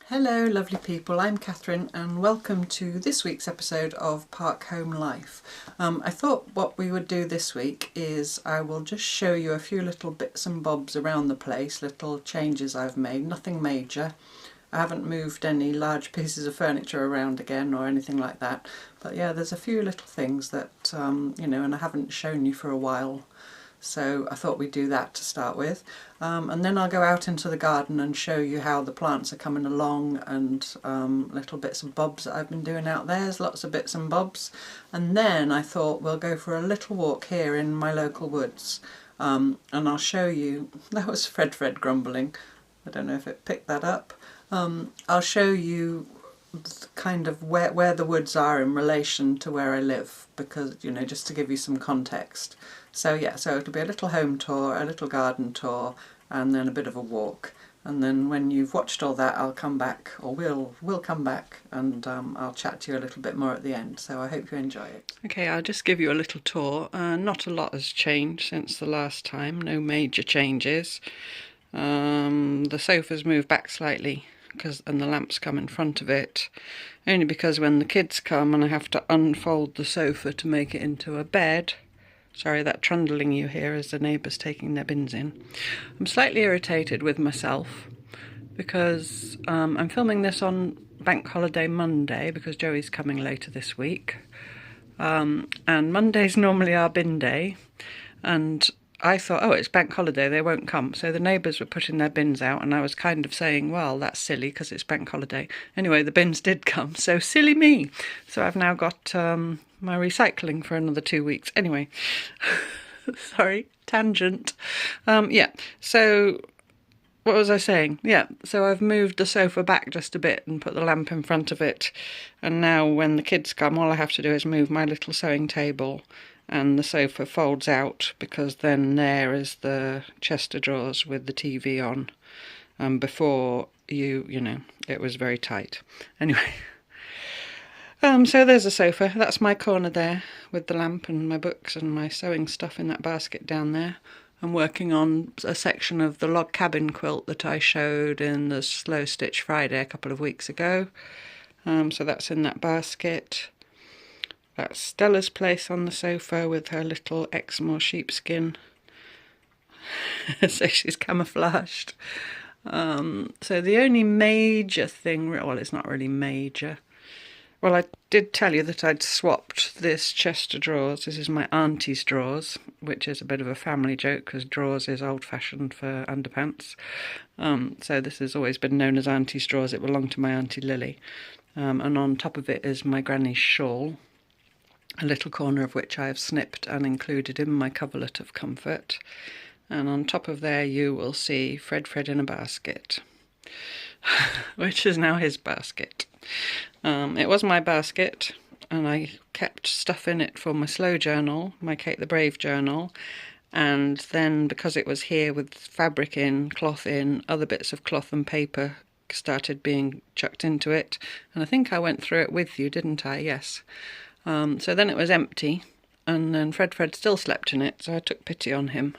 Hello lovely people, I'm Catherine and welcome to this week's episode of Park Home Life. I thought what we would do this week is I will just show you a few little bits and bobs around the place, little changes I've made, nothing major. I haven't moved any large pieces of furniture around again or anything like that, but yeah, there's a few little things that, and I haven't shown you for a while. So I thought we'd do that to start with, and then I'll go out into the garden and show you how the plants are coming along and little bits and bobs that I've been doing out there. There's lots of bits and bobs, and then I thought we'll go for a little walk here in my local woods, and I'll show you. That was Fredfred grumbling. I don't know if it picked that up. I'll show you kind of where the woods are in relation to where I live, because just to give you some context. So yeah, so it'll be a little home tour, a little garden tour, and then a bit of a walk. And then when you've watched all that, I'll come back, or we'll come back, and I'll chat to you a little bit more at the end. So I hope you enjoy it. Okay, I'll just give you a little tour. Not a lot has changed since the last time. No major changes. The sofa's moved back slightly, and the lamps come in front of it, only because when the kids come and I have to unfold the sofa to make it into a bed. Sorry, that trundling you hear is the neighbours taking their bins in. I'm slightly irritated with myself because I'm filming this on Bank Holiday Monday because Joey's coming later this week, and Monday's normally our bin day, and I thought, oh, it's bank holiday, they won't come. So the neighbours were putting their bins out, and I was kind of saying, well, that's silly because it's bank holiday. Anyway, the bins did come, so silly me. So I've now got my recycling for another 2 weeks. Anyway, sorry, tangent. Yeah, so what was I saying? Yeah, so I've moved the sofa back just a bit and put the lamp in front of it. And now when the kids come, all I have to do is move my little sewing table, and the sofa folds out, because then there is the chest of drawers with the TV on. Before it was very tight. Anyway, so there's a sofa. That's my corner there with the lamp and my books and my sewing stuff in that basket down there. I'm working on a section of the log cabin quilt that I showed in the Slow Stitch Friday a couple of weeks ago. So that's in that basket. That's Stella's place on the sofa with her little Exmoor sheepskin. So she's camouflaged. So the only major thing, well, it's not really major. Well, I did tell you that I'd swapped this chest of drawers. This is my auntie's drawers, which is a bit of a family joke because drawers is old-fashioned for underpants. So this has always been known as auntie's drawers. It belonged to my auntie Lily. And on top of it is my granny's shawl, a little corner of which I have snipped and included in my coverlet of comfort. And on top of there you will see Fredfred in a basket, which is now his basket. It was my basket, and I kept stuff in it for my slow journal, my Kate the Brave journal, and then because it was here with fabric in, cloth in, other bits of cloth and paper started being chucked into it, and I think I went through it with you, didn't I? Yes. So then it was empty, and then Fredfred still slept in it, so I took pity on him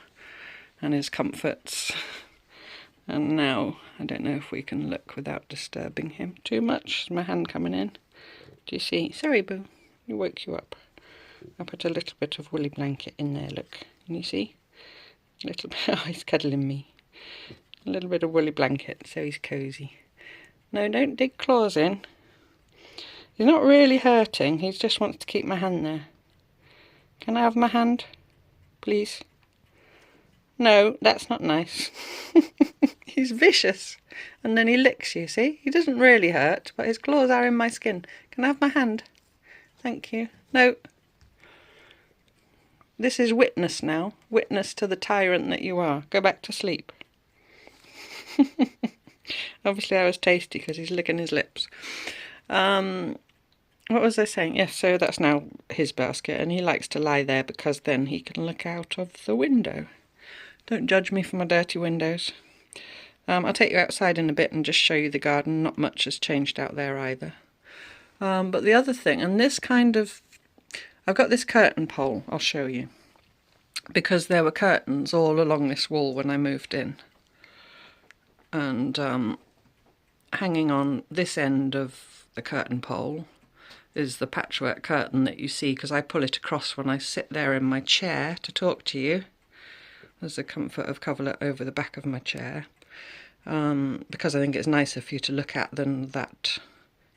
and his comforts. And now, I don't know if we can look without disturbing him too much. Is my hand coming in? Do you see? Sorry, Boo. It woke you up. I put a little bit of woolly blanket in there, look. Can you see? A little bit. Oh, he's cuddling me. A little bit of woolly blanket, so he's cosy. No, don't dig claws in. He's not really hurting, he just wants to keep my hand there. Can I have my hand, please? No, that's not nice. He's vicious. And then he licks you, see? He doesn't really hurt, but his claws are in my skin. Can I have my hand? Thank you. No. This is witness now. Witness to the tyrant that you are. Go back to sleep. Obviously I was tasty because he's licking his lips. What was I saying? Yes, so that's now his basket, and he likes to lie there because then he can look out of the window. Don't judge me for my dirty windows. I'll take you outside in a bit and just show you the garden. Not much has changed out there either. But the other thing, and this kind of... I've got this curtain pole, I'll show you. Because there were curtains all along this wall when I moved in. And hanging on this end of the curtain pole is the patchwork curtain that you see, because I pull it across when I sit there in my chair to talk to you. There's the comfort of coverlet over the back of my chair, because I think it's nicer for you to look at than that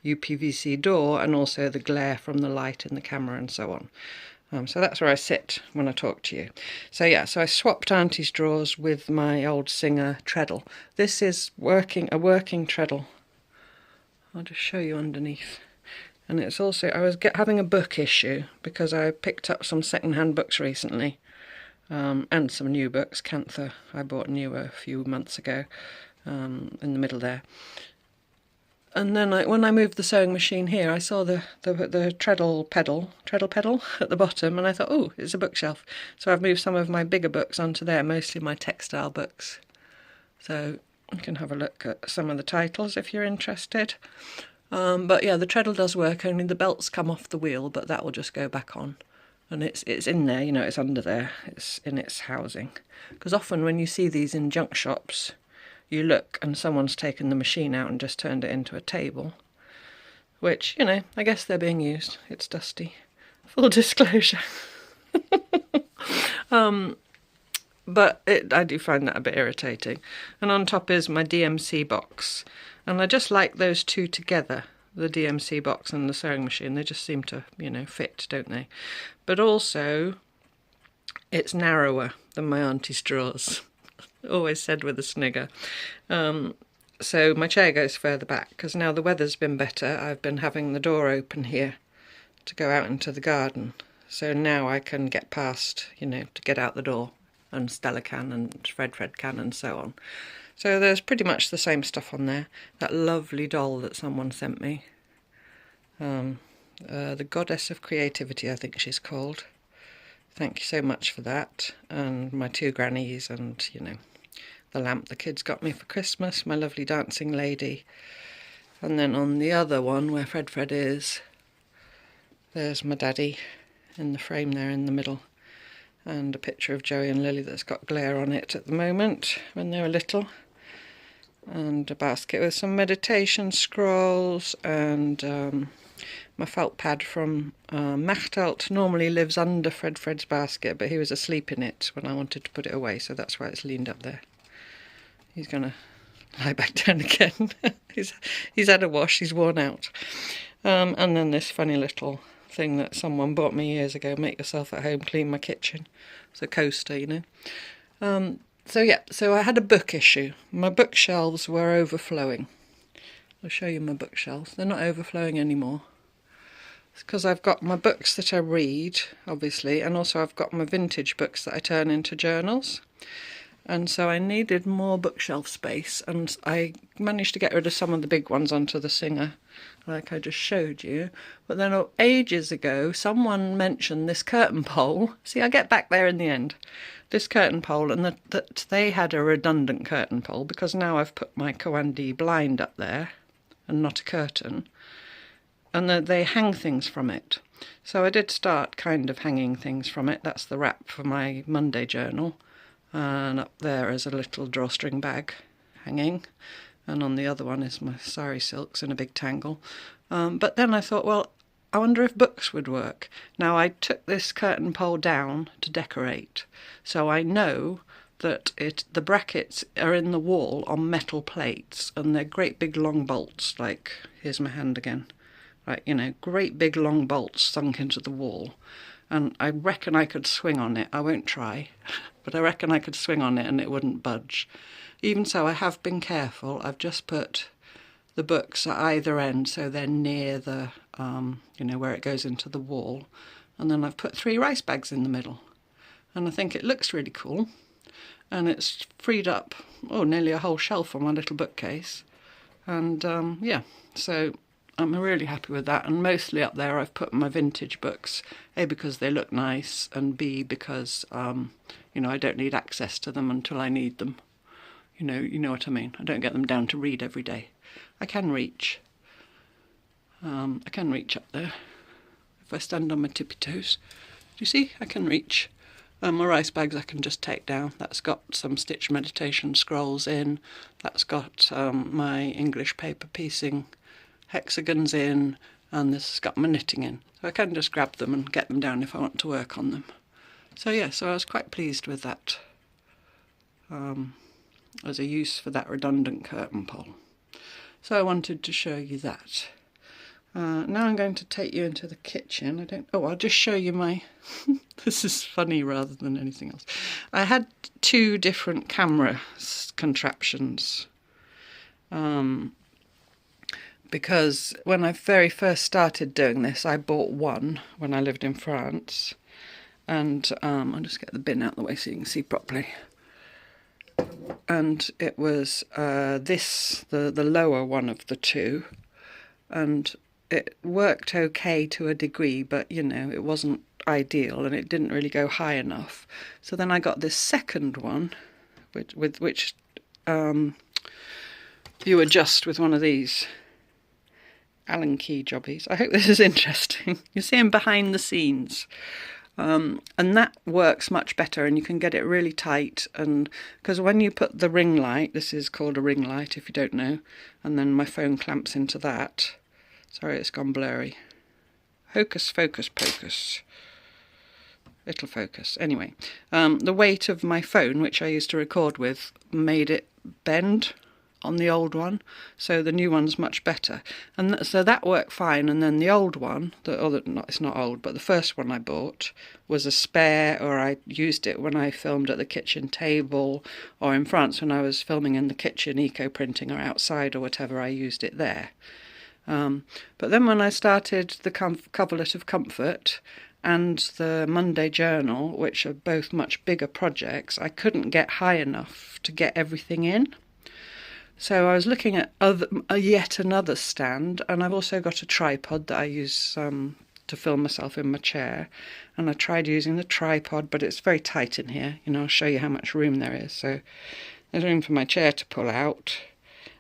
UPVC door, and also the glare from the light in the camera and so on. So that's where I sit when I talk to you. So yeah, so I swapped Auntie's drawers with my old Singer treadle. This is a working treadle. I'll just show you underneath. And it's also, I was having a book issue because I picked up some second-hand books recently, and some new books. Cantha, I bought new a few months ago, in the middle there. And then when I moved the sewing machine here, I saw the treadle pedal at the bottom, and I thought, oh, it's a bookshelf. So I've moved some of my bigger books onto there, mostly my textile books. So you can have a look at some of the titles if you're interested. But yeah, the treadle does work, only the belts come off the wheel, but that will just go back on. And it's in there, you know, it's under there, it's in its housing. Because often when you see these in junk shops, you look and someone's taken the machine out and just turned it into a table, which, you know, I guess they're being used. It's dusty. Full disclosure. But I do find that a bit irritating. And on top is my DMC box. And I just like those two together, the DMC box and the sewing machine. They just seem to, you know, fit, don't they? But also, it's narrower than my auntie's drawers. Always said with a snigger. So my chair goes further back, because now the weather's been better. I've been having the door open here to go out into the garden. So now I can get past, you know, to get out the door, and Stella can and Fredfred can and so on. So there's pretty much the same stuff on there. That lovely doll that someone sent me. The Goddess of Creativity, I think she's called. Thank you so much for that. And my two grannies, and, you know, the lamp the kids got me for Christmas, my lovely dancing lady. And then on the other one, where Fredfred is, there's my daddy in the frame there in the middle. And a picture of Joey and Lily that's got glare on it at the moment, when they were little. And a basket with some meditation scrolls, and my felt pad from Machtelt normally lives under Fred's basket, but he was asleep in it when I wanted to put it away, so that's why it's leaned up there. He's going to lie back down again. he's had a wash, he's worn out. And then this funny little thing that someone bought me years ago, make yourself at home, clean my kitchen. It's a coaster, you know. So yeah, so I had a book issue. My bookshelves were overflowing. I'll show you my bookshelves. They're not overflowing anymore. It's because I've got my books that I read, obviously, and also I've got my vintage books that I turn into journals. And so I needed more bookshelf space, and I managed to get rid of some of the big ones onto the Singer, like I just showed you. But then ages ago, someone mentioned this curtain pole. See, I get back there in the end. This curtain pole, and that they had a redundant curtain pole, because now I've put my Kawandi blind up there, and not a curtain. And they hang things from it. So I did start kind of hanging things from it. That's the wrap for my Monday journal. And up there is a little drawstring bag hanging. And on the other one is my sari silks in a big tangle. But then I thought, well, I wonder if books would work. Now, I took this curtain pole down to decorate. So I know that the brackets are in the wall on metal plates. And they're great big long bolts, like, here's my hand again. Right, you know, great big long bolts sunk into the wall. And I reckon I could swing on it. I won't try, but I reckon I could swing on it and it wouldn't budge. Even so, I have been careful. I've just put the books at either end, so they're near the, you know, where it goes into the wall. And then I've put 3 rice bags in the middle. And I think it looks really cool. And it's freed up, nearly a whole shelf on my little bookcase. And yeah, so I'm really happy with that. And mostly up there I've put my vintage books, A, because they look nice, and B, because, you know, I don't need access to them until I need them. You know what I mean. I don't get them down to read every day. I can reach. I can reach up there if I stand on my tippy toes. Do you see? I can reach. My rice bags I can just take down. That's got some stitch meditation scrolls in. That's got my English paper piecing hexagons in, and this has got my knitting in. So I can just grab them and get them down if I want to work on them. So yeah, so I was quite pleased with that as a use for that redundant curtain pole. So I wanted to show you that. Now I'm going to take you into the kitchen. I'll just show you my, this is funny rather than anything else. I had two different camera contraptions. Because when I very first started doing this, I bought one when I lived in France. And I'll just get the bin out of the way so you can see properly. And it was the lower one of the two. And it worked okay to a degree, but you know, it wasn't ideal and it didn't really go high enough. So then I got this second one, which you adjust with one of these Allen key jobbies. I hope this is interesting. You see them behind the scenes. And that works much better, and you can get it really tight, and because when you put the ring light, this is called a ring light if you don't know, and then my phone clamps into that. Sorry, it's gone blurry. Hocus focus pocus. It'll focus. Anyway, the weight of my phone, which I used to record with, made it bend on the old one, so the new one's much better. And so that worked fine, and then the old one, it's not old, but the first one I bought was a spare, or I used it when I filmed at the kitchen table, or in France when I was filming in the kitchen, eco-printing, or outside or whatever, I used it there. But then when I started the Coverlet of Comfort and the Monday Journal, which are both much bigger projects, I couldn't get high enough to get everything in. So I was looking at yet another stand, and I've also got a tripod that I use to film myself in my chair. And I tried using the tripod, but it's very tight in here. You know, I'll show you how much room there is. So there's room for my chair to pull out.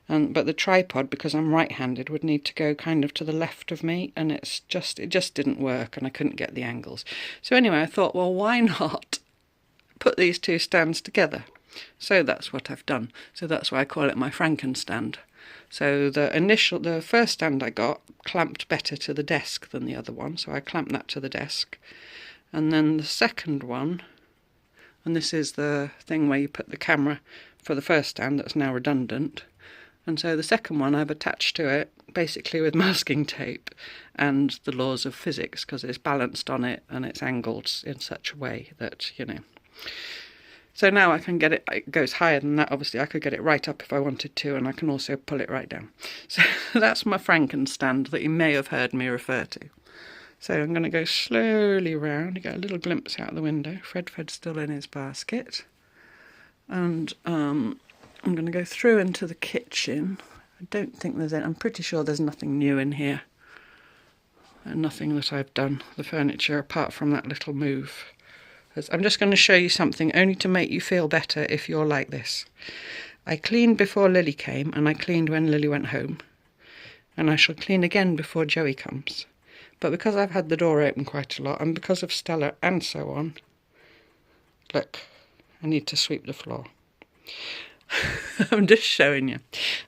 But the tripod, because I'm right-handed, would need to go kind of to the left of me, and it just didn't work, and I couldn't get the angles. So anyway, I thought, well, why not put these two stands together? So that's what I've done. So that's why I call it my Frankenstand. So the first stand I got clamped better to the desk than the other one, so I clamped that to the desk. And then the second one, and this is the thing where you put the camera for the first stand that's now redundant. And so the second one I've attached to it basically with masking tape and the laws of physics, because it's balanced on it and it's angled in such a way that, you know. So now I can get it goes higher than that, obviously. I could get it right up if I wanted to, and I can also pull it right down. So that's my Frankenstand that you may have heard me refer to. So I'm going to go slowly round. You get a little glimpse out the window. Fredfred's still in his basket. And I'm going to go through into the kitchen. I don't think there's any, I'm pretty sure there's nothing new in here. And nothing that I've done, the furniture, apart from that little move. I'm just going to show you something only to make you feel better if you're like this. I cleaned before Lily came, and I cleaned when Lily went home. And I shall clean again before Joey comes. But because I've had the door open quite a lot, and because of Stella and so on, look, I need to sweep the floor. I'm just showing you.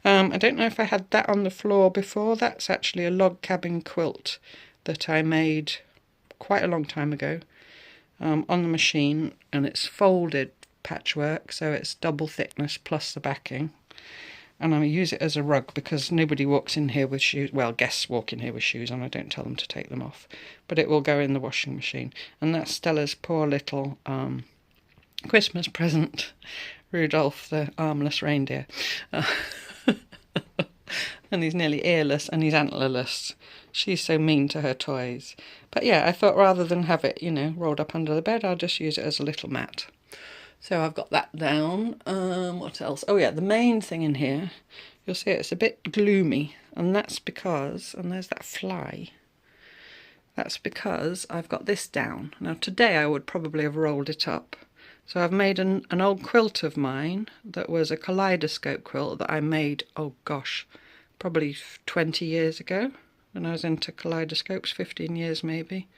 I don't know if I had that on the floor before. That's actually a log cabin quilt that I made quite a long time ago on the machine, and it's folded patchwork, so it's double thickness plus the backing. And I use it as a rug because nobody walks in here with shoes. Well, guests walk in here with shoes and I don't tell them to take them off. But it will go in the washing machine. And that's Stella's poor little Christmas present, Rudolph the armless reindeer. And he's nearly earless and he's antlerless. She's so mean to her toys. But yeah, I thought rather than have it, you know, rolled up under the bed, I'll just use it as a little mat. So I've got that down. What else? Oh yeah, the main thing in here, you'll see it's a bit gloomy, and that's because, and there's that fly, that's because I've got this down. Now today I would probably have rolled it up. So I've made an old quilt of mine that was a kaleidoscope quilt that I made, oh gosh, probably 20 years ago, when I was into kaleidoscopes, 15 years maybe.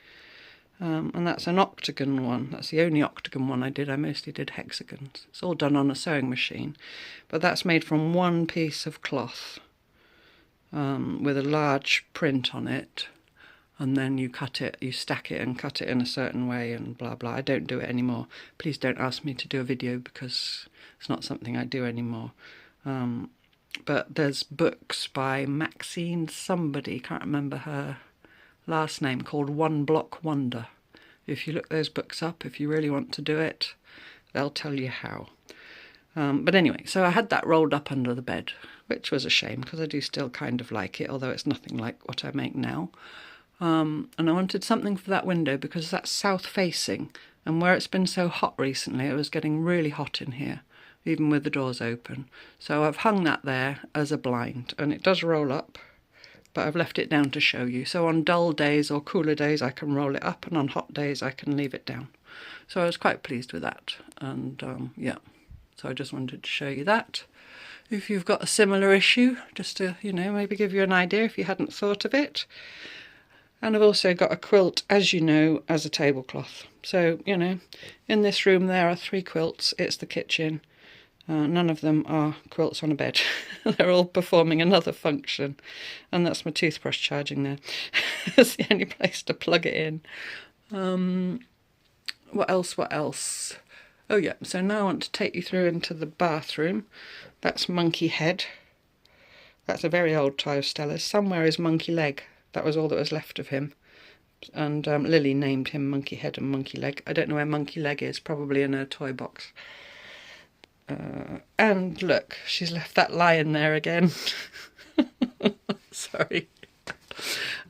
and that's an octagon one. That's the only octagon one I did. I mostly did hexagons. It's all done on a sewing machine, but that's made from one piece of cloth with a large print on it, and then you cut it, you stack it and cut it in a certain way and blah blah. I don't do it anymore. Please don't ask me to do a video because it's not something I do anymore. But there's books by Maxine somebody, can't remember her last name, called One Block Wonder. If you look those books up, if you really want to do it, they'll tell you how. But anyway, so I had that rolled up under the bed, which was a shame because I do still kind of like it, although it's nothing like what I make now. And I wanted something for that window because that's south facing, and where it's been so hot recently, it was getting really hot in here, even with the doors open. So I've hung that there as a blind, and it does roll up, but I've left it down to show you. So on dull days or cooler days I can roll it up, and on hot days I can leave it down. So I was quite pleased with that, and yeah, so I just wanted to show you that. If you've got a similar issue, just to, you know, maybe give you an idea if you hadn't thought of it. And I've also got a quilt, as you know, as a tablecloth. So, you know, in this room there are 3 quilts. It's the kitchen. None of them are quilts on a bed. They're all performing another function. And that's my toothbrush charging there. It's the only place to plug it in. What else? Oh yeah, so now I want to take you through into the bathroom. That's Monkey Head. That's a very old toy of Stella's. Somewhere is Monkey Leg. That was all that was left of him. And Lily named him Monkey Head and Monkey Leg. I don't know where Monkey Leg is, probably in her toy box. And look, she's left that lion there again. Sorry.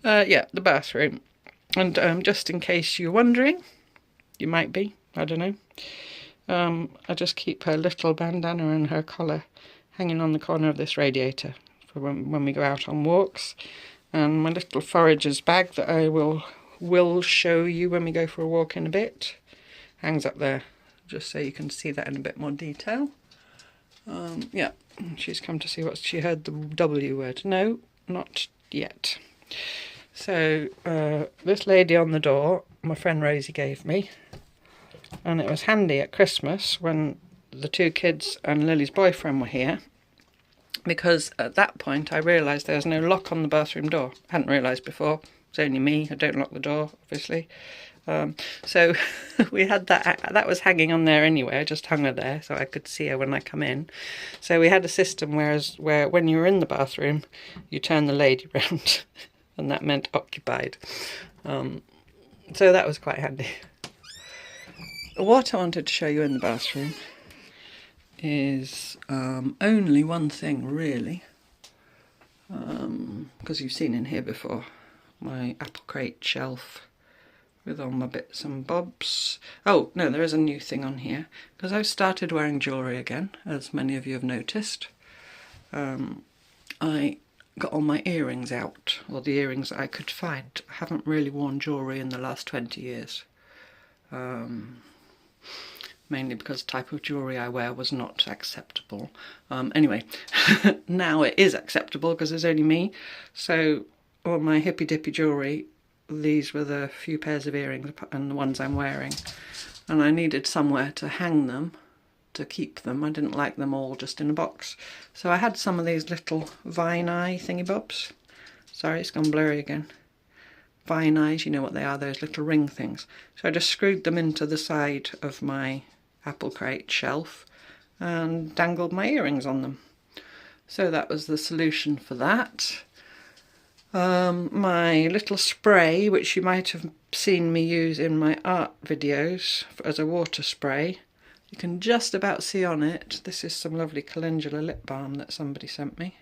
Yeah, the bathroom. And just in case you're wondering, you might be, I don't know. I just keep her little bandana and her collar hanging on the corner of this radiator for when we go out on walks. And my little forager's bag that I will show you when we go for a walk in a bit hangs up there, just so you can see that in a bit more detail. Yeah, she's come to see what she heard the W word. No, not yet. So this lady on the door, my friend Rosie gave me, and it was handy at Christmas when the 2 kids and Lily's boyfriend were here, because at that point I realised there was no lock on the bathroom door. I hadn't realised before. It's only me. I don't lock the door, obviously. So we had that was hanging on there anyway. I just hung her there so I could see her when I come in. So we had a system where when you were in the bathroom, you turn the lady round, and that meant occupied. So that was quite handy. What I wanted to show you in the bathroom is only one thing really, because you've seen in here before, my apple crate shelf with all my bits and bobs. Oh no, there is a new thing on here because I've started wearing jewellery again, as many of you have noticed. I got all my earrings out, or the earrings that I could find. I haven't really worn jewellery in the last 20 years. Mainly because the type of jewellery I wear was not acceptable. Anyway, now it is acceptable because there's only me. So all my hippy dippy jewellery, these were the few pairs of earrings and the ones I'm wearing. And I needed somewhere to hang them, to keep them. I didn't like them all just in a box. So I had some of these little vine eye thingy bobs. Sorry, it's gone blurry again. Vine eyes, you know what they are, those little ring things. So I just screwed them into the side of my apple crate shelf and dangled my earrings on them. So that was the solution for that. My little spray, which you might have seen me use in my art videos as a water spray, you can just about see on it, this is some lovely calendula lip balm that somebody sent me.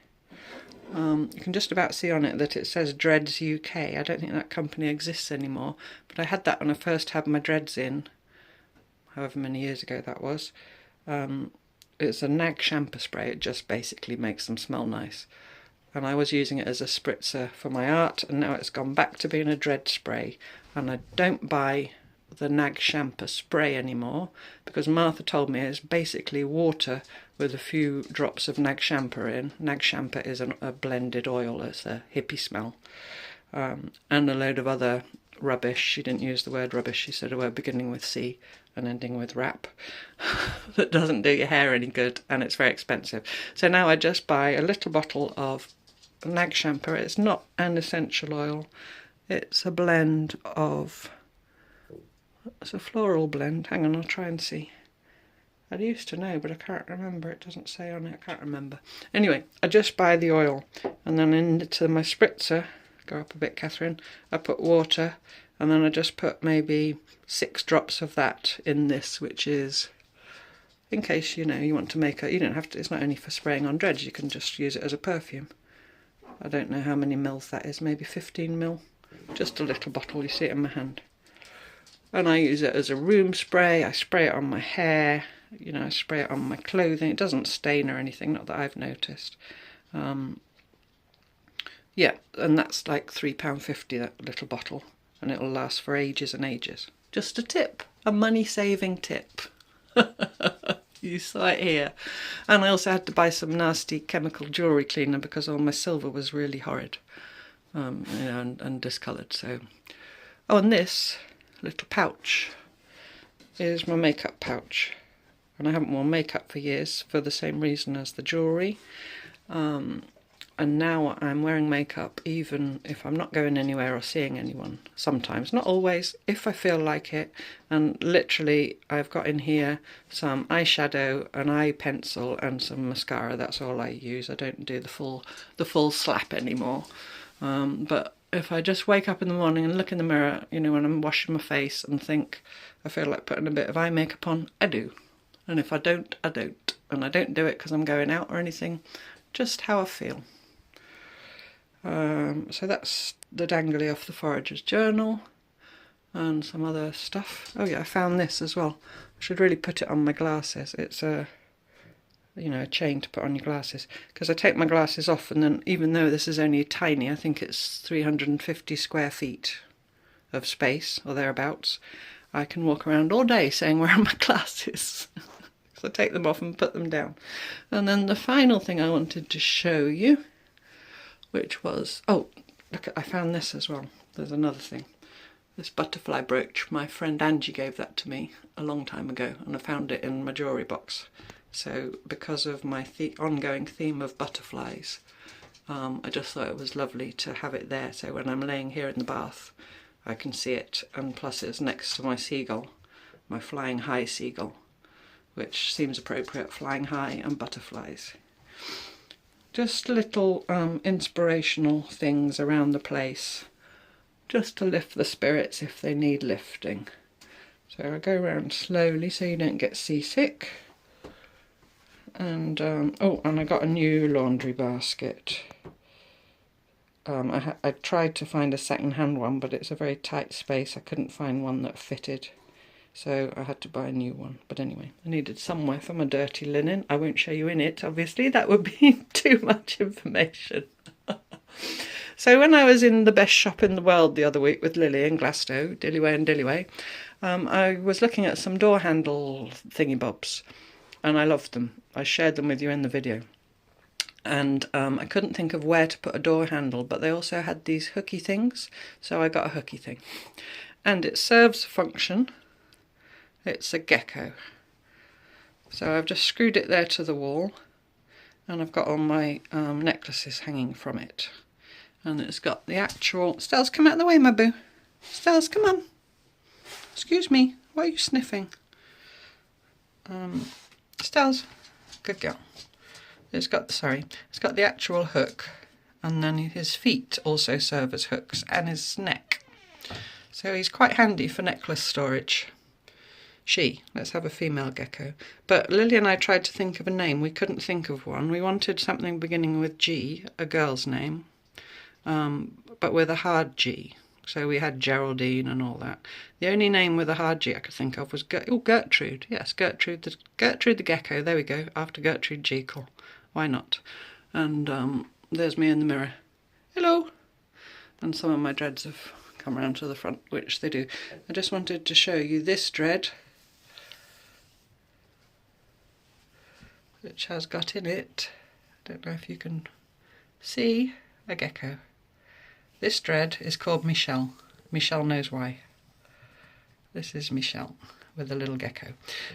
You can just about see on it that it says Dreads UK. I don't think that company exists anymore, but I had that when I first had my dreads in, however many years ago that was. It's a nag shampoo spray. It just basically makes them smell nice. And I was using it as a spritzer for my art, and now it's gone back to being a dread spray. And I don't buy the nag shampoo spray anymore because Martha told me it's basically water with a few drops of nag shampoo in. Nag shampoo is a blended oil, it's a hippie smell, and a load of other rubbish. She didn't use the word rubbish, she said a word beginning with C and ending with rap that doesn't do your hair any good, and it's very expensive. So now I just buy a little bottle of nag shampoo. It's not an essential oil, it's a blend of, it's a floral blend. Hang on, I'll try and see. I used to know, but I can't remember. It doesn't say on it, I can't remember. Anyway, I just buy the oil, and then into my spritzer, go up a bit, Catherine, I put water, and then I just put maybe 6 drops of that in this, which is, in case, you know, you want to make a, you don't have to, it's not only for spraying on dreads, you can just use it as a perfume. I don't know how many mils that is, maybe 15 mil. Just a little bottle, you see it in my hand. And I use it as a room spray. I spray it on my hair, you know, I spray it on my clothing. It doesn't stain or anything, not that I've noticed. Yeah, and that's like £3.50, that little bottle, and it'll last for ages and ages. Just a tip, a money-saving tip. You saw it here. And I also had to buy some nasty chemical jewellery cleaner because all my silver was really horrid, you know, and discoloured. So, oh, and this little pouch is my makeup pouch, and I haven't worn makeup for years for the same reason as the jewellery. And now I'm wearing makeup even if I'm not going anywhere or seeing anyone. Sometimes, not always, if I feel like it. And literally I've got in here some eyeshadow, an eye pencil and some mascara. That's all I use. I don't do the full slap anymore. But if I just wake up in the morning and look in the mirror, you know, when I'm washing my face and think I feel like putting a bit of eye makeup on, I do. And if I don't, I don't. And I don't do it because I'm going out or anything, just how I feel. So that's the dangly off the Forager's Journal and some other stuff. Oh yeah, I found this as well. I should really put it on my glasses. It's a, you know, a chain to put on your glasses, because I take my glasses off and then, even though this is only tiny, I think it's 350 square feet of space or thereabouts, I can walk around all day saying, where are my glasses? So I take them off and put them down. And then the final thing I wanted to show you, which was, oh, look, I found this as well. There's another thing. This butterfly brooch. My friend Angie gave that to me a long time ago, and I found it in my jewellery box. So because of my ongoing theme of butterflies, I just thought it was lovely to have it there. So when I'm laying here in the bath, I can see it. And plus it's next to my seagull, my flying high seagull, which seems appropriate, flying high and butterflies. Just little inspirational things around the place, just to lift the spirits if they need lifting. So I go around slowly so you don't get seasick. And oh, and I got a new laundry basket. I tried to find a second-hand one, but it's a very tight space. I couldn't find one that fitted, so I had to buy a new one. But anyway, I needed somewhere for my dirty linen. I won't show you in it, obviously. That would be too much information. So when I was in the best shop in the world the other week with Lily in Glasgow, Dillyway and Dillyway, I was looking at some door handle thingy bobs, and I loved them. I shared them with you in the video. And I couldn't think of where to put a door handle, but they also had these hooky things, so I got a hooky thing. And it serves a function. It's a gecko. So I've just screwed it there to the wall, and I've got all my necklaces hanging from it. And it's got the actual... Stells, come out of the way, my boo. Stells, come on. Excuse me, why are you sniffing? Stells, good girl. It's got the actual hook, and then his feet also serve as hooks, and his neck. So he's quite handy for necklace storage. Let's have a female gecko. But Lily and I tried to think of a name. We couldn't think of one. We wanted something beginning with G, a girl's name, but with a hard G. So we had Geraldine and all that. The only name with a hard G I could think of was Gertrude. Yes, Gertrude the gecko. There we go. After Gertrude Jekyll. Why not? And there's me in the mirror. Hello. And some of my dreads have come round to the front, which they do. I just wanted to show you this dread, which has got in it, I don't know if you can see, a gecko. This dread is called Michelle. Michelle knows why. This is Michelle with a little gecko.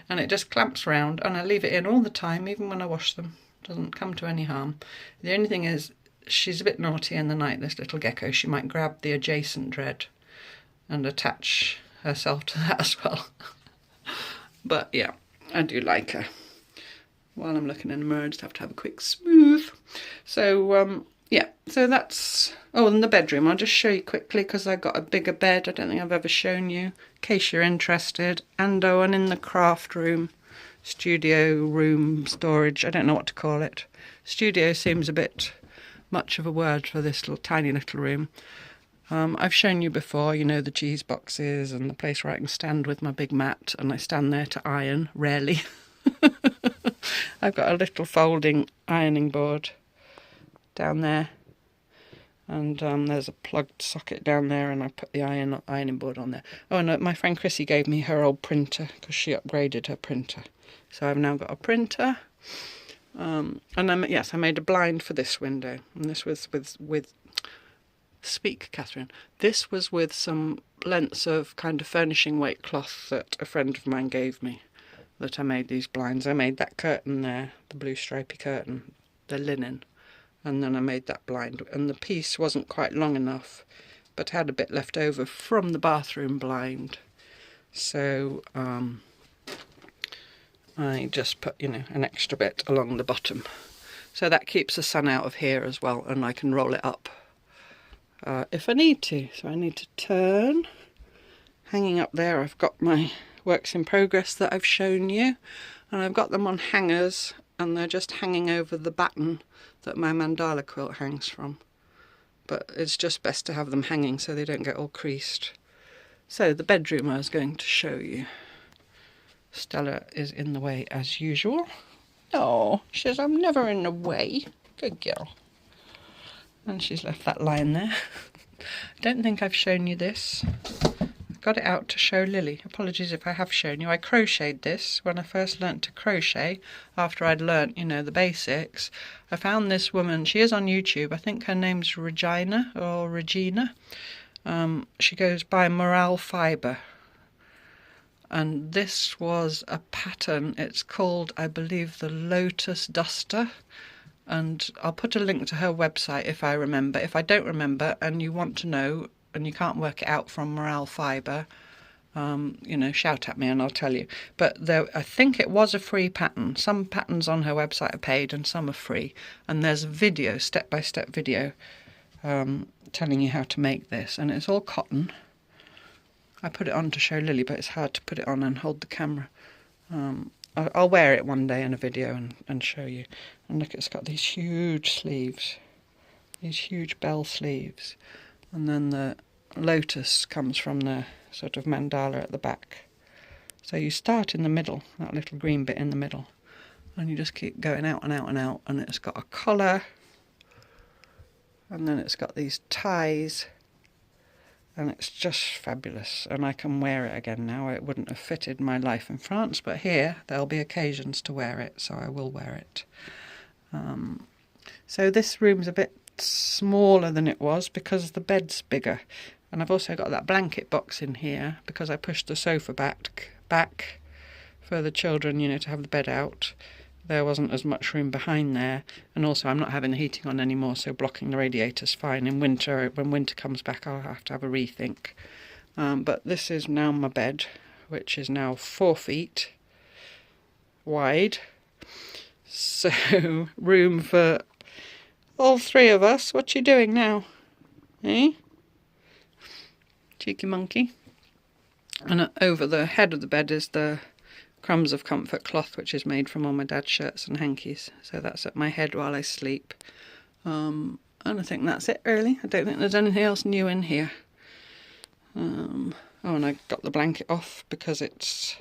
And it just clamps around, and I leave it in all the time, even when I wash them. Doesn't come to any harm. The only thing is, she's a bit naughty in the night, this little gecko. She might grab the adjacent thread and attach herself to that as well. But yeah, I do like her. While I'm looking in the mirror, I just have to have a quick smooth. So yeah, so that's... Oh, and the bedroom, I'll just show you quickly because I've got a bigger bed. I don't think I've ever shown you, in case you're interested. And in the craft room, studio room, storage, I don't know what to call it. Studio seems a bit much of a word for this little tiny little room. I've shown you before, you know, the cheese boxes and the place where I can stand with my big mat, and I stand there to iron, rarely. I've got a little folding ironing board down there, and there's a plugged socket down there, and I put the ironing board on there. Oh, and my friend Chrissy gave me her old printer because she upgraded her printer. So I've now got a printer. And yes, I made a blind for this window, and this was with speak, Catherine. This was with some lengths of kind of furnishing weight cloth that a friend of mine gave me, that I made these blinds. I made that curtain there, the blue stripy curtain, the linen, and then I made that blind. And the piece wasn't quite long enough, but had a bit left over from the bathroom blind. So I just put, you know, an extra bit along the bottom. So that keeps the sun out of here as well, and I can roll it up if I need to. So I need to turn. Hanging up there, I've got my works in progress that I've shown you, and I've got them on hangers, and they're just hanging over the batten that my mandala quilt hangs from. But it's just best to have them hanging so they don't get all creased. So the bedroom I was going to show you. Stella is in the way as usual. Oh, she says, I'm never in the way. Good girl. And she's left that lying there. I don't think I've shown you this. I got it out to show Lily. Apologies if I have shown you. I crocheted this when I first learnt to crochet, after I'd learnt, you know, the basics. I found this woman, she is on YouTube. I think her name's Regina or Regina. She goes by Morale Fibre. And this was a pattern. It's called, I believe, the Lotus Duster. And I'll put a link to her website if I remember. If I don't remember and you want to know and you can't work it out from Morale Fibre, you know, shout at me and I'll tell you. But I think it was a free pattern. Some patterns on her website are paid and some are free. And there's a video, step-by-step video, telling you how to make this. And it's all cotton. I put it on to show Lily, but it's hard to put it on and hold the camera. I'll wear it one day in a video and show you. And look, it's got these huge sleeves, these huge bell sleeves. And then the lotus comes from the sort of mandala at the back. So you start in the middle, that little green bit in the middle, and you just keep going out and out and out. And it's got a collar, and then it's got these ties. And it's just fabulous, and I can wear it again now. It wouldn't have fitted my life in France, but here there'll be occasions to wear it, so I will wear it. So this room's a bit smaller than it was because the bed's bigger. And I've also got that blanket box in here because I pushed the sofa back for the children, you know, to have the bed out. There wasn't as much room behind there, and also I'm not having the heating on anymore, so blocking the radiator's fine. In winter, when winter comes back, I'll have to have a rethink. But this is now my bed, which is now 4 feet wide. So room for all 3 of us. What you doing now? Eh? Cheeky monkey. And over the head of the bed is the Crumbs of Comfort cloth, which is made from all my dad's shirts and hankies. So that's at my head while I sleep. And I think that's it, really. I don't think there's anything else new in here. Oh, and I got the blanket off because it's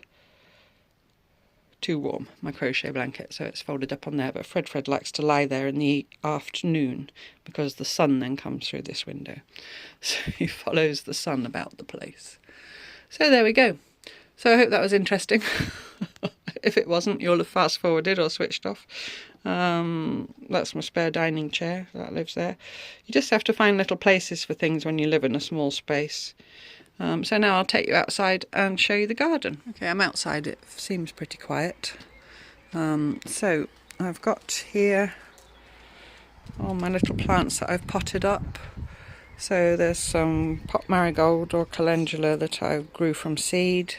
too warm, my crochet blanket, so it's folded up on there. But Fredfred likes to lie there in the afternoon because the sun then comes through this window. So he follows the sun about the place. So there we go. So I hope that was interesting. If it wasn't, you'll have fast forwarded or switched off. That's my spare dining chair that lives there. You just have to find little places for things when you live in a small space. So now I'll take you outside and show you the garden. Okay, I'm outside. It seems pretty quiet. So I've got here all my little plants that I've potted up. So there's some pot marigold or calendula that I grew from seed,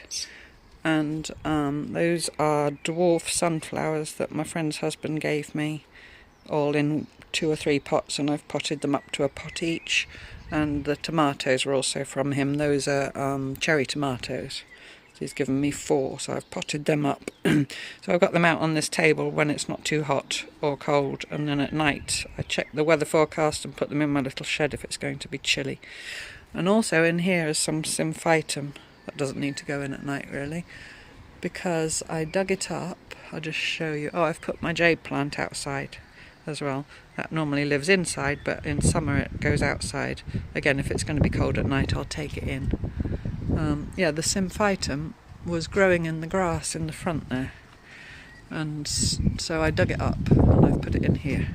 and those are dwarf sunflowers that my friend's husband gave me, all in 2 or 3 pots, and I've potted them up to a pot each. And the tomatoes are also from him. Those are cherry tomatoes. So he's given me 4, so I've potted them up. So I've got them out on this table when it's not too hot or cold, and then at night I check the weather forecast and put them in my little shed if it's going to be chilly. And also in here is some symphytum. That doesn't need to go in at night really, because I dug it up. I'll just show you. Oh, I've put my jade plant outside as well. That normally lives inside, but in summer it goes outside. Again, if it's going to be cold at night, I'll take it in. Yeah, the symphytum was growing in the grass in the front there, and so I dug it up and I've put it in here.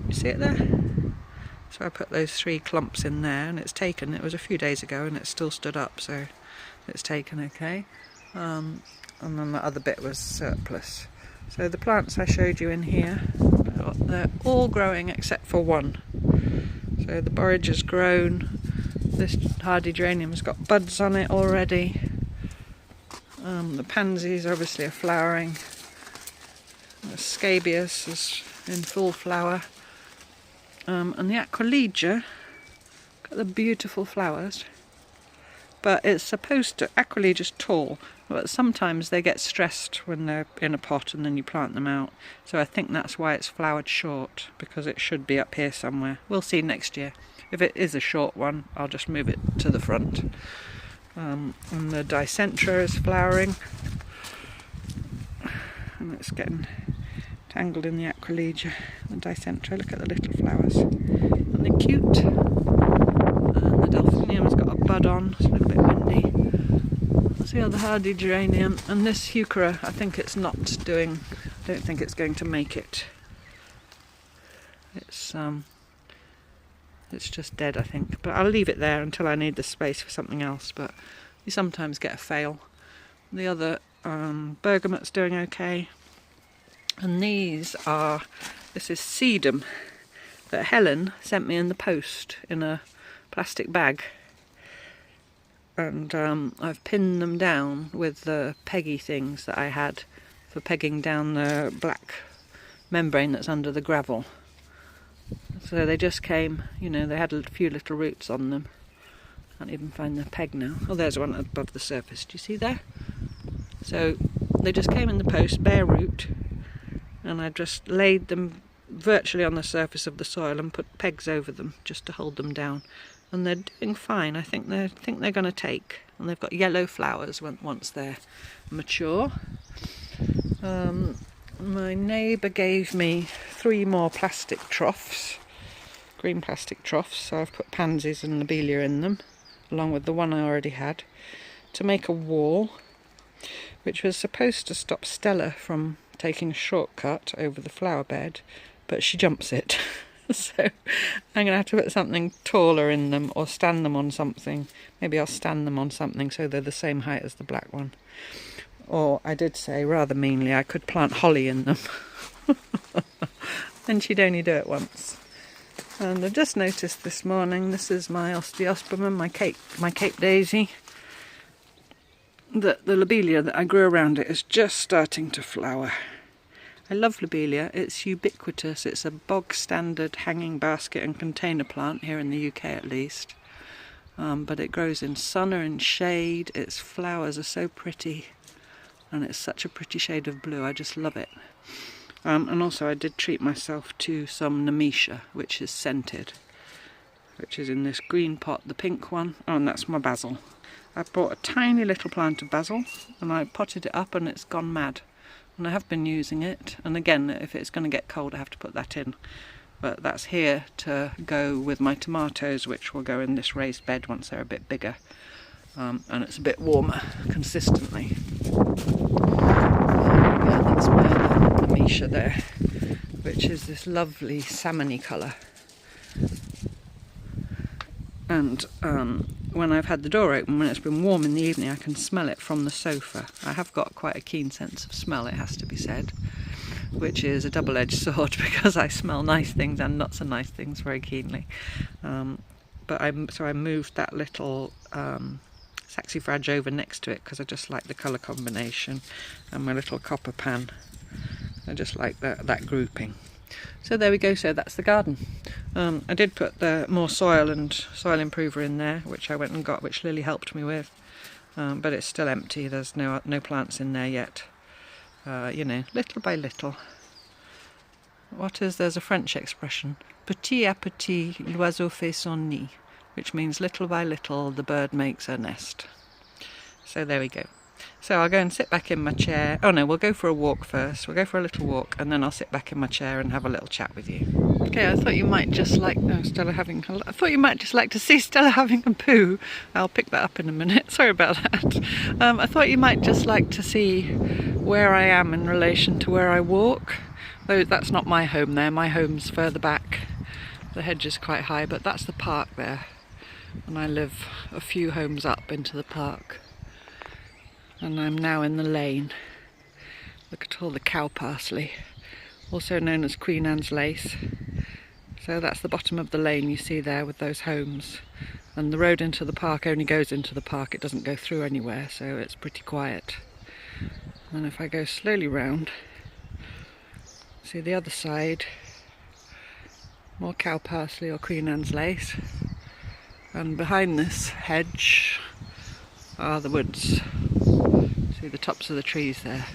You see it there? So I put those 3 clumps in there, and it's taken. It was a few days ago and it still stood up, so it's taken okay. And then the other bit was surplus. So the plants I showed you in here, they're all growing except for one. So the borage has grown. This hardy geranium's got buds on it already. The pansies obviously are flowering. The scabious is in full flower. And the aquilegia, got the beautiful flowers. But it's supposed to, aquilegia's tall, but sometimes they get stressed when they're in a pot and then you plant them out. So I think that's why it's flowered short, because it should be up here somewhere. We'll see next year. If it is a short one, I'll just move it to the front. And the dicentra is flowering. And it's getting tangled in the aquilegia. The dicentra, look at the little flowers. And they're cute. And the delphinium's got a bud on, it's a little bit windy. That's the other hardy geranium. And this heuchera, I think it's not doing, I don't think it's going to make it. It's just dead, I think. But I'll leave it there until I need the space for something else. But you sometimes get a fail. The other bergamot's doing okay. And this is sedum that Helen sent me in the post in a plastic bag. And I've pinned them down with the peggy things that I had for pegging down the black membrane that's under the gravel. So they just came, you know, they had a few little roots on them. Can't even find the peg now. Oh, there's one above the surface. Do you see there? So they just came in the post, bare root, and I just laid them virtually on the surface of the soil and put pegs over them just to hold them down. And they're doing fine. I think they're going to take. And they've got yellow flowers once they're mature. My neighbour gave me 3 more plastic troughs, green plastic troughs, so I've put pansies and lobelia in them, along with the one I already had, to make a wall, which was supposed to stop Stella from taking a shortcut over the flower bed, but she jumps it. So I'm going to have to put something taller in them, or stand them on something. Maybe I'll stand them on something so they're the same height as the black one. Or I did say, rather meanly, I could plant holly in them. And she'd only do it once. And I've just noticed this morning, this is my osteospermum, my Cape daisy, that the lobelia that I grew around it is just starting to flower. I love lobelia, it's ubiquitous, it's a bog standard hanging basket and container plant here in the UK at least. But it grows in sun or in shade, its flowers are so pretty, and it's such a pretty shade of blue, I just love it. And also I did treat myself to some nemesia, which is scented, which is in this green pot, the pink one. Oh, and that's my basil. I bought a tiny little plant of basil and I potted it up and it's gone mad. And I have been using it, and again, if it's going to get cold I have to put that in. But that's here to go with my tomatoes, which will go in this raised bed once they're a bit bigger. And it's a bit warmer consistently. Yeah, that's my other nemesia there, which is this lovely salmony colour. And when I've had the door open, when it's been warm in the evening, I can smell it from the sofa. I have got quite a keen sense of smell, it has to be said, which is a double-edged sword because I smell nice things and not so nice things very keenly. So I moved that little saxifrage over next to it because I just like the colour combination, and my little copper pan. I just like that grouping. So there we go, so that's the garden. I did put the more soil and soil improver in there, which I went and got, which Lily helped me with, but it's still empty. There's no plants in there yet. You know, little by little. There's a French expression, petit à petit l'oiseau fait son nid, which means little by little the bird makes her nest. So there we go. So I'll go and sit back in my chair. Oh no, we'll go for a walk first. We'll go for a little walk and then I'll sit back in my chair and have a little chat with you. Okay, I thought you might just like... I thought you might just like to see Stella having a poo. I'll pick that up in a minute. Sorry about that. I thought you might just like to see where I am in relation to where I walk. Though that's not my home there. My home's further back. The hedge is quite high, but that's the park there. And I live a few homes up into the park. And I'm now in the lane. Look at all the cow parsley, also known as Queen Anne's lace. So that's the bottom of the lane you see there with those homes. And the road into the park only goes into the park, it doesn't go through anywhere, so it's pretty quiet. And if I go slowly round, see the other side, more cow parsley or Queen Anne's lace. And behind this hedge are the woods. See the tops of the trees there.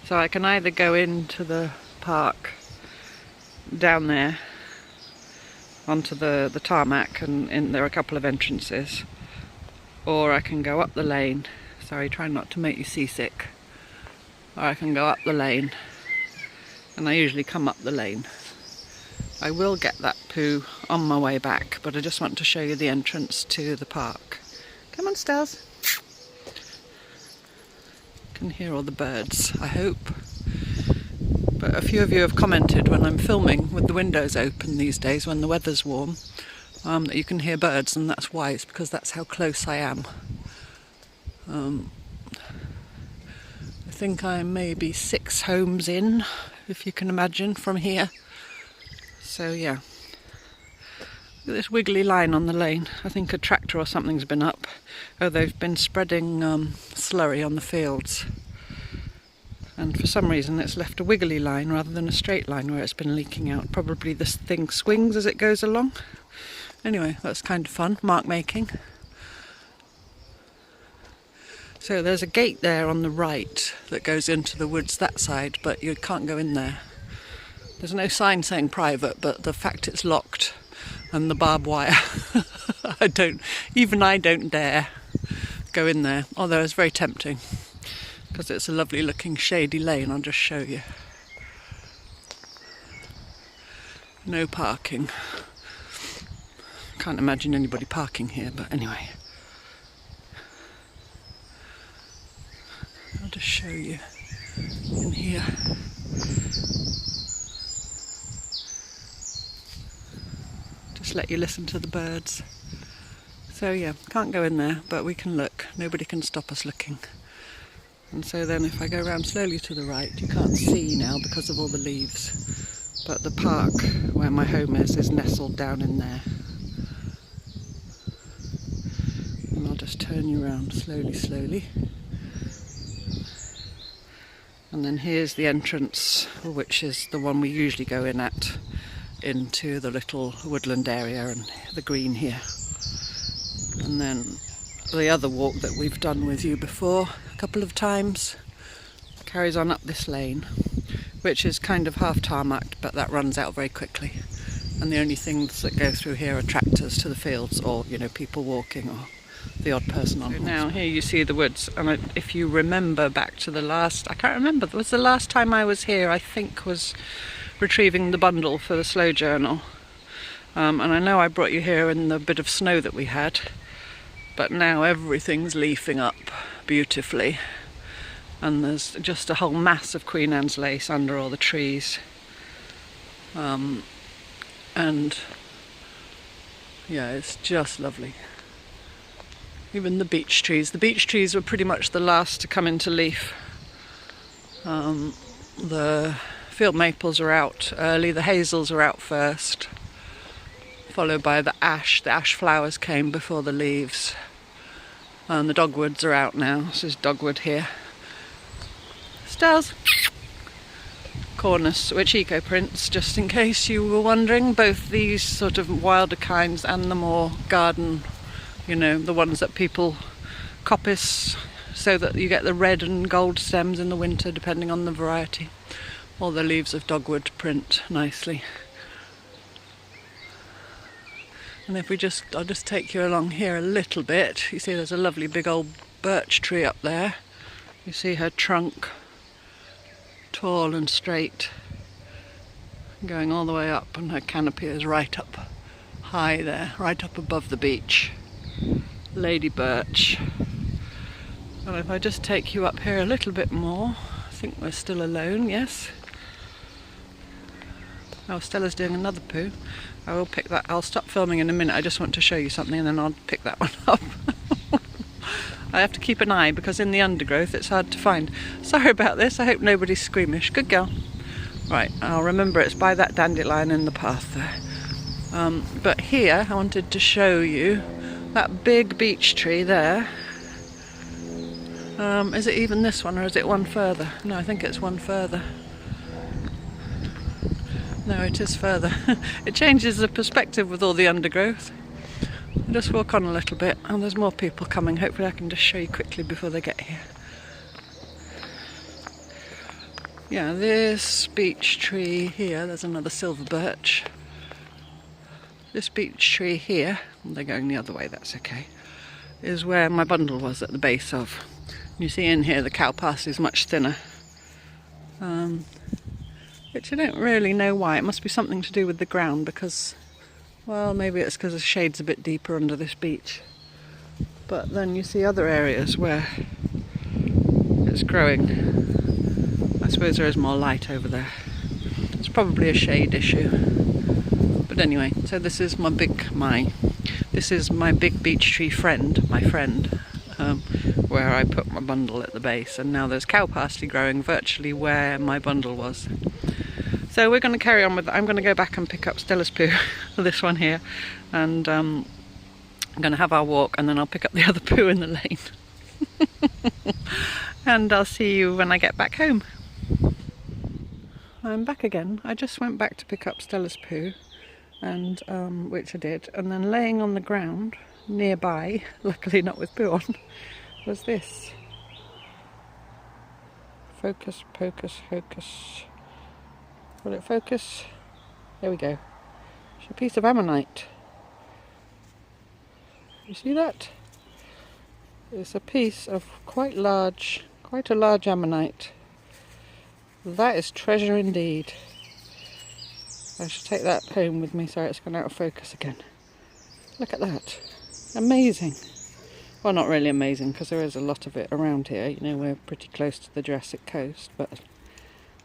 So I can either go into the park down there onto the tarmac, and there are a couple of entrances, or I can go up the lane. Sorry, try not to make you seasick. Or I can go up the lane, and I usually come up the lane. I will get that poo on my way back, but I just want to show you the entrance to the park. Come on, Stels. Can hear all the birds, I hope. But a few of you have commented when I'm filming with the windows open these days when the weather's warm, that you can hear birds, and that's why. It's because that's how close I am. I think I'm maybe 6 homes in, if you can imagine, from here. So yeah. Look at this wiggly line on the lane. I think a tractor or something's been up. Oh, they've been spreading slurry on the fields. And for some reason it's left a wiggly line rather than a straight line where it's been leaking out. Probably this thing swings as it goes along. Anyway, that's kind of fun, mark making. So there's a gate there on the right that goes into the woods that side, but you can't go in there. There's no sign saying private, but the fact it's locked and the barbed wire, I don't dare go in there, although it's very tempting because it's a lovely looking shady lane. I'll just show you. No parking. Can't imagine anybody parking here, but anyway. I'll just show you in here. Just let you listen to the birds. So yeah, can't go in there, but we can look. Nobody can stop us looking. And so then if I go around slowly to the right, you can't see now because of all the leaves, but the park where my home is nestled down in there. And I'll just turn you around slowly. And then here's the entrance, which is the one we usually go in at, into the little woodland area and the green here. And then the other walk that we've done with you before a couple of times carries on up this lane, which is kind of half tarmacked, but that runs out very quickly. And the only things that go through here are tractors to the fields, or people walking, or the odd person on horseback. Now here you see the woods, and if you remember back to the last, I can't remember, was the last time I was here, I think was retrieving the bundle for the slow journal. And I know I brought you here in the bit of snow that we had, but now everything's leafing up beautifully, and there's just a whole mass of Queen Anne's lace under all the trees. And yeah, it's just lovely. Even the beech trees. The beech trees were pretty much the last to come into leaf. The field maples are out early, the hazels are out first, followed by the ash. The ash flowers came before the leaves. And the dogwoods are out now. This is dogwood here. Stells. Cornus, which eco prints, just in case you were wondering. Both these sort of wilder kinds and the more garden, you know, the ones that people coppice so that you get the red and gold stems in the winter depending on the variety. All the leaves of dogwood print nicely. And if I'll just take you along here a little bit. You see there's a lovely big old birch tree up there. You see her trunk, tall and straight, going all the way up, and her canopy is right up high there, right up above the beach. Lady birch. And if I just take you up here a little bit more, I think we're still alone, yes? Oh, Stella's doing another poo. I will pick that. I'll stop filming in a minute. I just want to show you something and then I'll pick that one up. I have to keep an eye because in the undergrowth it's hard to find. Sorry about this. I hope nobody's squeamish. Good girl. Right, I'll remember it's by that dandelion in the path there. But here I wanted to show you that big beech tree there. Is it even this one or is it one further? No, I think it's one further. No, it is further. It changes the perspective with all the undergrowth. I'll just walk on a little bit, and there's more people coming. Hopefully I can just show you quickly before they get here. Yeah, this beech tree here, there's another silver birch. This beech tree here, they're going the other way, that's okay, is where my bundle was at the base of. You see in here the cowpath is much thinner. Which I don't really know why. It must be something to do with the ground because, well, maybe it's because the shade's a bit deeper under this beech. But then you see other areas where it's growing. I suppose there is more light over there. It's probably a shade issue. But anyway, so this is my big beech tree friend, my friend, where I put my bundle at the base, and now there's cow parsley growing virtually where my bundle was. So we're going to carry on with I'm going to go back and pick up Stella's poo, this one here, and I'm going to have our walk, and then I'll pick up the other poo in the lane. And I'll see you when I get back home. I'm back again. I just went back to pick up Stella's poo, and which I did, and then laying on the ground nearby, luckily not with poo on, was this. Focus, pocus, hocus. Will it focus? There we go. It's a piece of ammonite. You see that? It's a piece of quite a large ammonite. That is treasure indeed. I should take that home with me. Sorry, it's gone out of focus again. Look at that. Amazing. Well, not really amazing because there is a lot of it around here. You know, we're pretty close to the Jurassic coast, but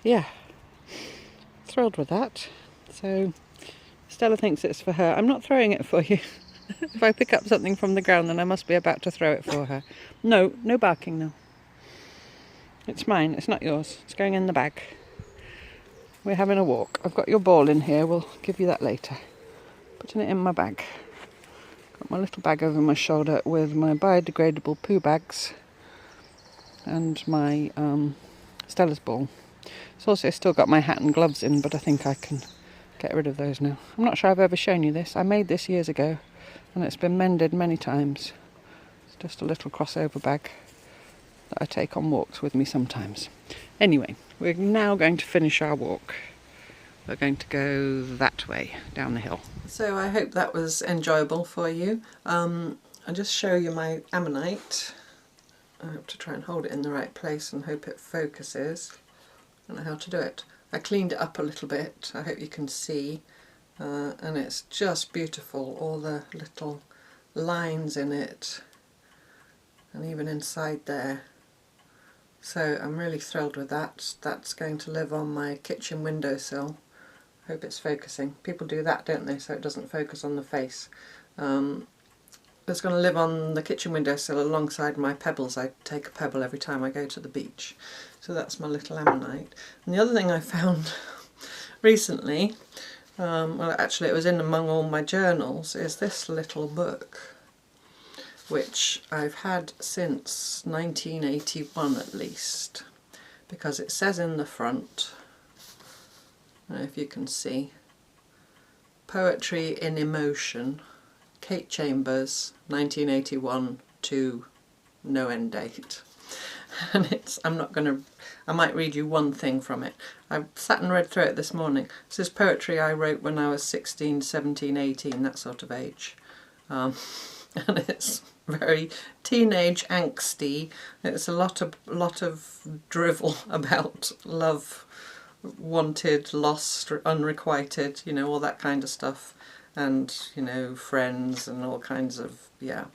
yeah. Thrilled with that. So Stella thinks it's for her. I'm not throwing it for you. If I pick up something from the ground, then I must be about to throw it for her. No barking now. It's mine, it's not yours. It's going in the bag. We're having a walk. I've got your ball in here, we'll give you that later. Putting it in my bag. Got my little bag over my shoulder with my biodegradable poo bags and my Stella's ball. It's also still got my hat and gloves in, but I think I can get rid of those now. I'm not sure I've ever shown you this. I made this years ago, and it's been mended many times. It's just a little crossover bag that I take on walks with me sometimes. Anyway, we're now going to finish our walk. We're going to go that way, down the hill. So I hope that was enjoyable for you. I'll just show you my ammonite. I have to try and hold it in the right place and hope it focuses. I don't know how to do it. I cleaned it up a little bit, I hope you can see, and it's just beautiful, all the little lines in it, and even inside there. So I'm really thrilled with that. That's going to live on my kitchen windowsill. Hope it's focusing. People do that, don't they, so it doesn't focus on the face. It's going to live on the kitchen windowsill alongside my pebbles. I take a pebble every time I go to the beach. So that's my little ammonite. And the other thing I found recently, well actually it was in among all my journals, is this little book, which I've had since 1981 at least, because it says in the front, I don't know if you can see, Poetry in Emotion, Kate Chambers, 1981 to no end date. And I might read you one thing from it. I sat and read through it this morning. This is poetry I wrote when I was 16, 17, 18, that sort of age. And it's very teenage angsty. It's a lot of drivel about love, wanted, lost, unrequited, you know, all that kind of stuff. And, you know, friends and all kinds of, yeah.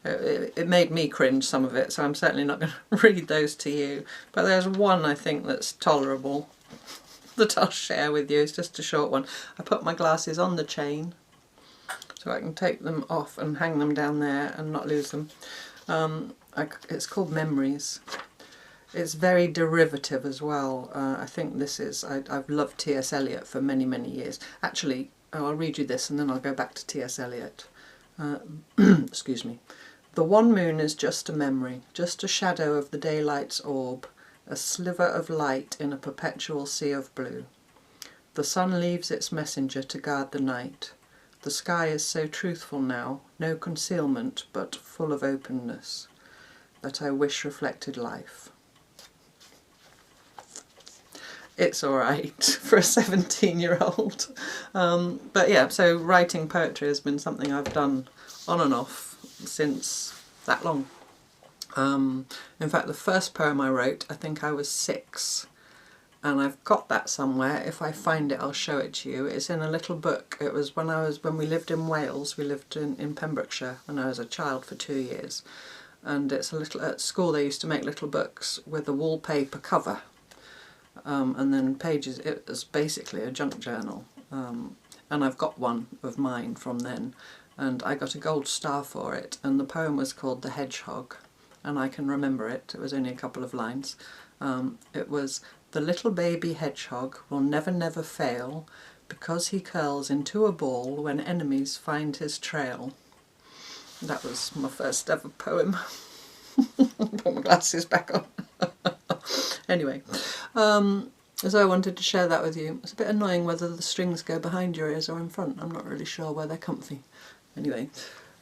It made me cringe, some of it, so I'm certainly not going to read those to you. But there's one I think that's tolerable that I'll share with you. It's just a short one. I put my glasses on the chain so I can take them off and hang them down there and not lose them. It's called Memories. It's very derivative as well. I think this is, I've loved T.S. Eliot for many, many years. Actually, I'll read you this and then I'll go back to T.S. Eliot. Excuse me. The one moon is just a memory, just a shadow of the daylight's orb, a sliver of light in a perpetual sea of blue. The sun leaves its messenger to guard the night. The sky is so truthful now, no concealment but full of openness, that I wish reflected life. It's alright for a 17-year-old. But yeah, so writing poetry has been something I've done on and off since that long. In fact, the first poem I wrote, I think I was 6, and I've got that somewhere. If I find it, I'll show it to you. It's in a little book. It was when we lived in Wales. We lived in Pembrokeshire when I was a child for 2 years, and it's a little, at school they used to make little books with a wallpaper cover. And then pages. It was basically a junk journal, and I've got one of mine from then, and I got a gold star for it, and the poem was called The Hedgehog, and I can remember it. It was only a couple of lines. It was, "The little baby hedgehog will never, never fail, because he curls into a ball when enemies find his trail." That was my first ever poem. Put my glasses back on. Anyway, so I wanted to share that with you. It's a bit annoying whether the strings go behind your ears or in front. I'm not really sure where they're comfy. Anyway,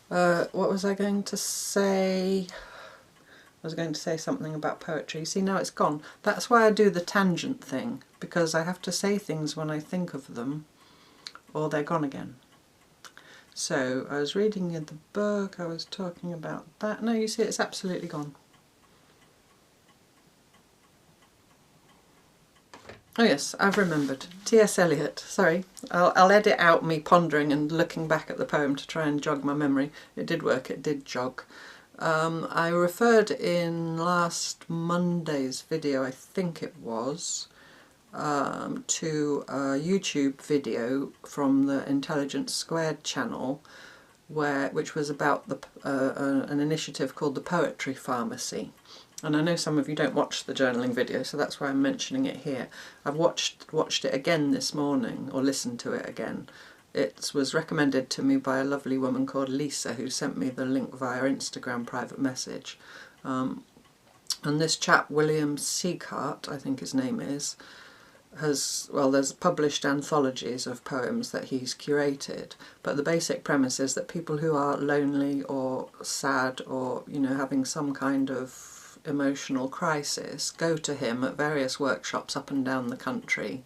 what was I going to say? I was going to say something about poetry. See, now it's gone. That's why I do the tangent thing, because I have to say things when I think of them, or they're gone again. So I was reading in the book, I was talking about that. No, you see, it's absolutely gone. Oh yes, I've remembered. T.S. Eliot. Sorry, I'll edit out me pondering and looking back at the poem to try and jog my memory. It did work, it did jog. I referred in last Monday's video, I think it was, to a YouTube video from the Intelligence Squared channel, which was about an initiative called the Poetry Pharmacy. And I know some of you don't watch the journaling video, so that's why I'm mentioning it here. I've watched it again this morning, or listened to it again. It was recommended to me by a lovely woman called Lisa, who sent me the link via Instagram private message. And this chap, William Sieghart, I think his name is, there's published anthologies of poems that he's curated, but the basic premise is that people who are lonely or sad or, you know, having some kind of emotional crisis go to him at various workshops up and down the country,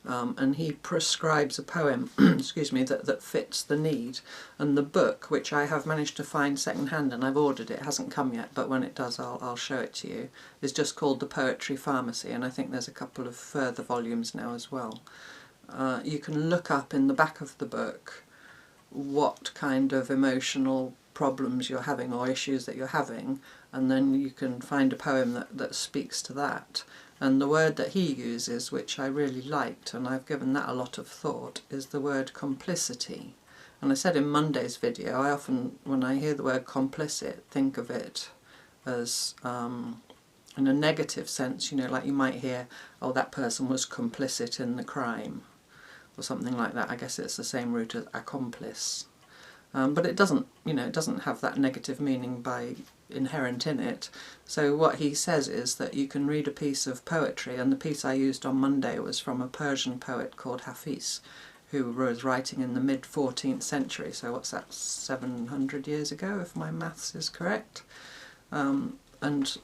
and he prescribes a poem excuse me, that fits the need. And the book, which I have managed to find second hand, and I've ordered it, hasn't come yet, but when it does I'll show it to you, is just called The Poetry Pharmacy, and I think there's a couple of further volumes now as well. You can look up in the back of the book what kind of emotional problems you're having or issues that you're having, and then you can find a poem that speaks to that. And the word that he uses, which I really liked, and I've given that a lot of thought, is the word complicity. And I said in Monday's video, I often, when I hear the word complicit, think of it as in a negative sense, you know, like you might hear, oh, that person was complicit in the crime, or something like that. I guess it's the same root as accomplice. But it doesn't, you know, it doesn't have that negative meaning by inherent in it. So what he says is that you can read a piece of poetry, and the piece I used on Monday was from a Persian poet called Hafiz, who was writing in the mid-14th century, so what's that, 700 years ago, if my maths is correct? And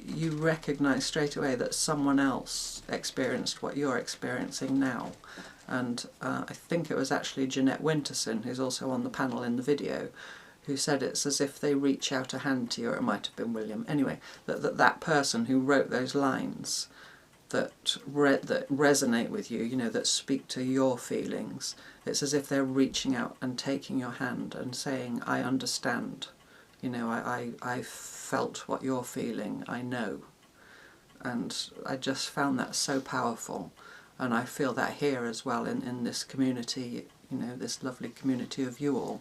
you recognise straight away that someone else experienced what you're experiencing now. And I think it was actually Jeanette Winterson, who's also on the panel in the video, who said it's as if they reach out a hand to you, or it might have been William. Anyway, that person who wrote those lines that resonate with you, you know, that speak to your feelings, it's as if they're reaching out and taking your hand and saying, I understand. You know, I felt what you're feeling, I know. And I just found that so powerful. And I feel that here as well in this community, you know, this lovely community of you all.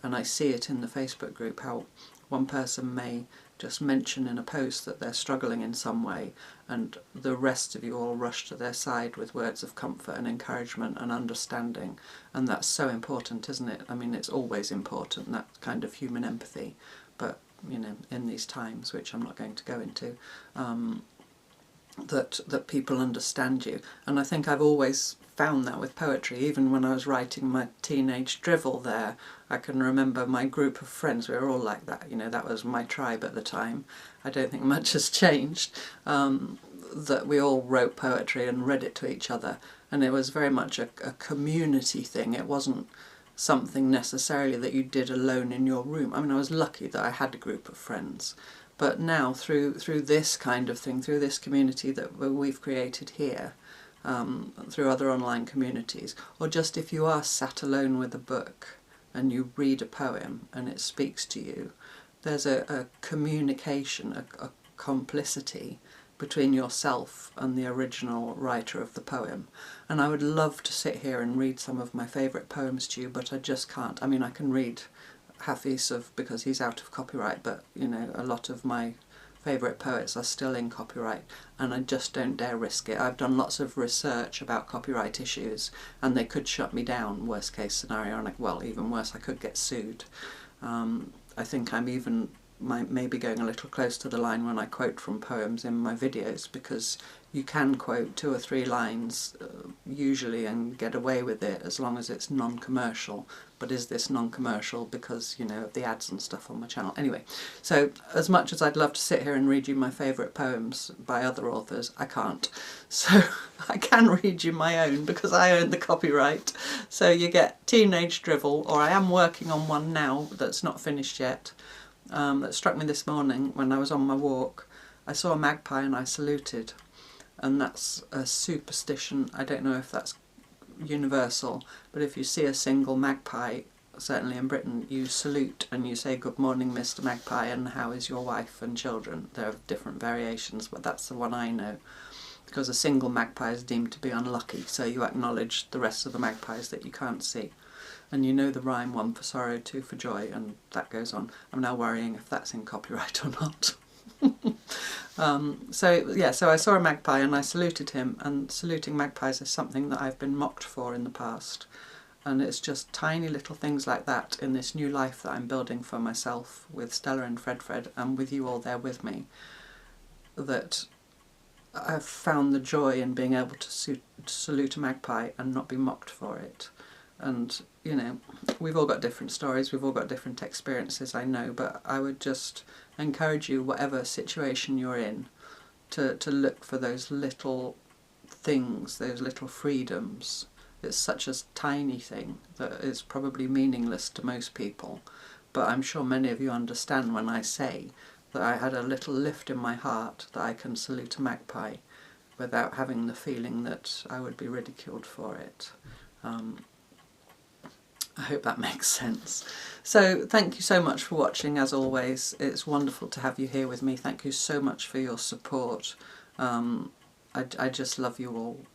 And I see it in the Facebook group, how one person may just mention in a post that they're struggling in some way, and the rest of you all rush to their side with words of comfort and encouragement and understanding. And that's so important, isn't it? I mean, it's always important, that kind of human empathy. But, you know, in these times, which I'm not going to go into, that people understand you. And I think I've always found that with poetry. Even when I was writing my teenage drivel there, I can remember my group of friends, we were all like that, you know, that was my tribe at the time. I don't think much has changed, that we all wrote poetry and read it to each other, and it was very much a community thing. It wasn't something necessarily that you did alone in your room. I mean, I was lucky that I had a group of friends. But now, through this kind of thing, through this community that we've created here, through other online communities, or just if you are sat alone with a book and you read a poem and it speaks to you, there's a communication, a complicity between yourself and the original writer of the poem. And I would love to sit here and read some of my favourite poems to you, but I just can't. I mean, I can read Hafiz because he's out of copyright, but you know, a lot of my favourite poets are still in copyright, and I just don't dare risk it. I've done lots of research about copyright issues, and they could shut me down, worst case scenario, and well, even worse, I could get sued. I think I'm even maybe going a little close to the line when I quote from poems in my videos, because you can quote 2 or 3 lines usually and get away with it as long as it's non-commercial. But is this non-commercial because, you know, of the ads and stuff on my channel? Anyway, so as much as I'd love to sit here and read you my favourite poems by other authors, I can't. So I can read you my own because I own the copyright. So you get Teenage Drivel, or I am working on one now that's not finished yet, that struck me this morning when I was on my walk. I saw a magpie and I saluted. And that's a superstition. I don't know if that's universal, but if you see a single magpie, certainly in Britain, you salute and you say, "Good morning, Mr. Magpie, and how is your wife and children?" There are different variations, but that's the one I know, because a single magpie is deemed to be unlucky, so you acknowledge the rest of the magpies that you can't see. And you know the rhyme, one for sorrow, two for joy, and that goes on. I'm now worrying if that's in copyright or not. So I saw a magpie and I saluted him, and saluting magpies is something that I've been mocked for in the past, and it's just tiny little things like that in this new life that I'm building for myself with Stella and Fredfred, and with you all there with me, that I've found the joy in being able to salute a magpie and not be mocked for it. And, you know, we've all got different stories, we've all got different experiences, I know, but I would just encourage you, whatever situation you're in, to look for those little things, those little freedoms. It's such a tiny thing that is probably meaningless to most people, but I'm sure many of you understand when I say that I had a little lift in my heart that I can salute a magpie without having the feeling that I would be ridiculed for it. I hope that makes sense. So thank you so much for watching, as always. It's wonderful to have you here with me. Thank you so much for your support I just love you all.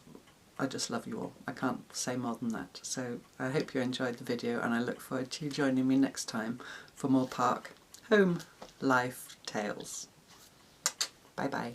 I just love you all. I can't say more than that. So I hope you enjoyed the video, and I look forward to you joining me next time for more park home life tales. Bye bye.